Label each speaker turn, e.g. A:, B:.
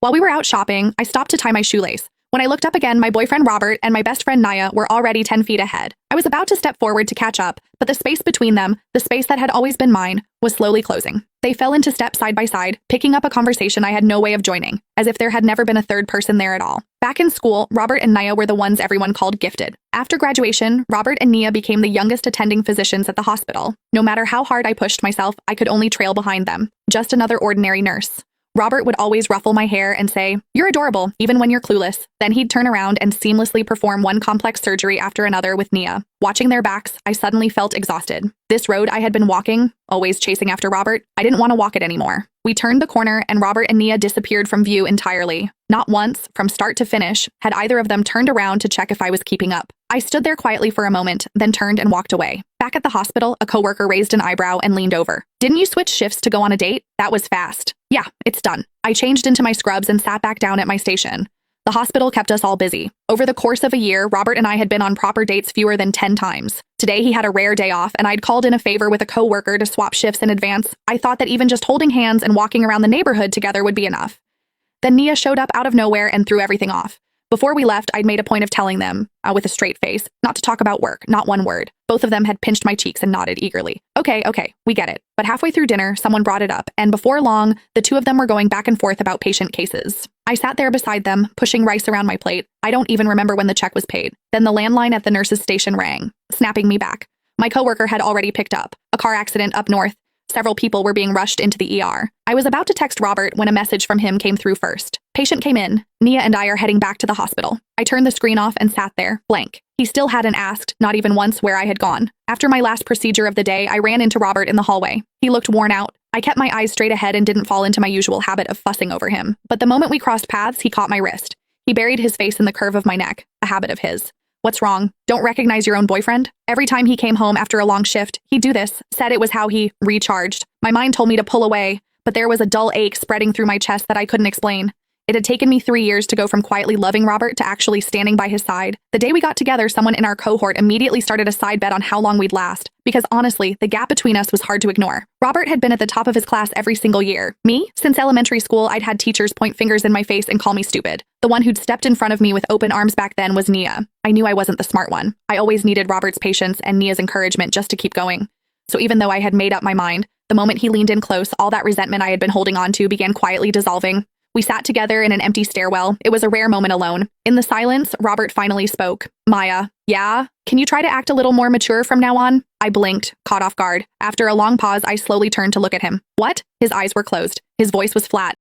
A: While we were out shopping, I stopped to tie my shoelace. When I looked up again, my boyfriend Robert and my best friend Naya were already 10 feet ahead. I was about to step forward to catch up, but the space between them, the space that had always been mine, was slowly closing. They fell into step side by side, picking up a conversation I had no way of joining, as if there had never been a third person there at all. Back in school, Robert and Naya were the ones everyone called gifted. After graduation, Robert and Nia became the youngest attending physicians at the hospital. No matter how hard I pushed myself, I could only trail behind them. Just another ordinary nurse. Robert would always ruffle my hair and say, "You're adorable, even when you're clueless." Then he'd turn around and seamlessly perform one complex surgery after another with Nia. Watching their backs, I suddenly felt exhausted. This road I had been walking, always chasing after Robert, I didn't want to walk it anymore. We turned the corner and Robert and Nia disappeared from view entirely. Not once, from start to finish, had either of them turned around to check if I was keeping up. I stood there quietly for a moment, then turned and walked away. Back at the hospital, a coworker raised an eyebrow and leaned over. "Didn't you switch shifts to go on a date? That was fast." "Yeah, it's done." I changed into my scrubs and sat back down at my station. The hospital kept us all busy. Over the course of a year, Robert and I had been on proper dates fewer than 10 times. Today he had a rare day off, and I'd called in a favor with a coworker to swap shifts in advance. I thought that even just holding hands and walking around the neighborhood together would be enough. Then Nia showed up out of nowhere and threw everything off. Before we left, I'd made a point of telling them, with a straight face, not to talk about work, not one word. Both of them had pinched my cheeks and nodded eagerly. Okay, we get it. But halfway through dinner, someone brought it up, and before long, the two of them were going back and forth about patient cases. I sat there beside them, pushing rice around my plate. I don't even remember when the check was paid. Then the landline at the nurse's station rang, snapping me back. My coworker had already picked up. A car accident up north. Several people were being rushed into the ER. I was about to text Robert when a message from him came through first. Patient came in. Nia and I are heading back to the hospital. I turned the screen off and sat there, blank. He still hadn't asked, not even once, where I had gone. After my last procedure of the day, I ran into Robert in the hallway. He looked worn out. I kept my eyes straight ahead and didn't fall into my usual habit of fussing over him. But the moment we crossed paths, he caught my wrist. He buried his face in the curve of my neck, a habit of his. "What's wrong? Don't recognize your own boyfriend?" Every time he came home after a long shift, he'd do this, said it was how he recharged. My mind told me to pull away, but there was a dull ache spreading through my chest that I couldn't explain. It had taken me 3 years to go from quietly loving Robert to actually standing by his side. The day we got together, someone in our cohort immediately started a side bet on how long we'd last, because honestly, the gap between us was hard to ignore. Robert had been at the top of his class every single year. Me? Since elementary school, I'd had teachers point fingers in my face and call me stupid. The one who'd stepped in front of me with open arms back then was Nia. I knew I wasn't the smart one. I always needed Robert's patience and Nia's encouragement just to keep going. So even though I had made up my mind, the moment he leaned in close, all that resentment I had been holding on to began quietly dissolving. We sat together in an empty stairwell. It was a rare moment alone. In the silence, Robert finally spoke. "Maya, yeah? Can you try to act a little more mature from now on?" I blinked, caught off guard. After a long pause, I slowly turned to look at him. "What?" His eyes were closed. His voice was flat,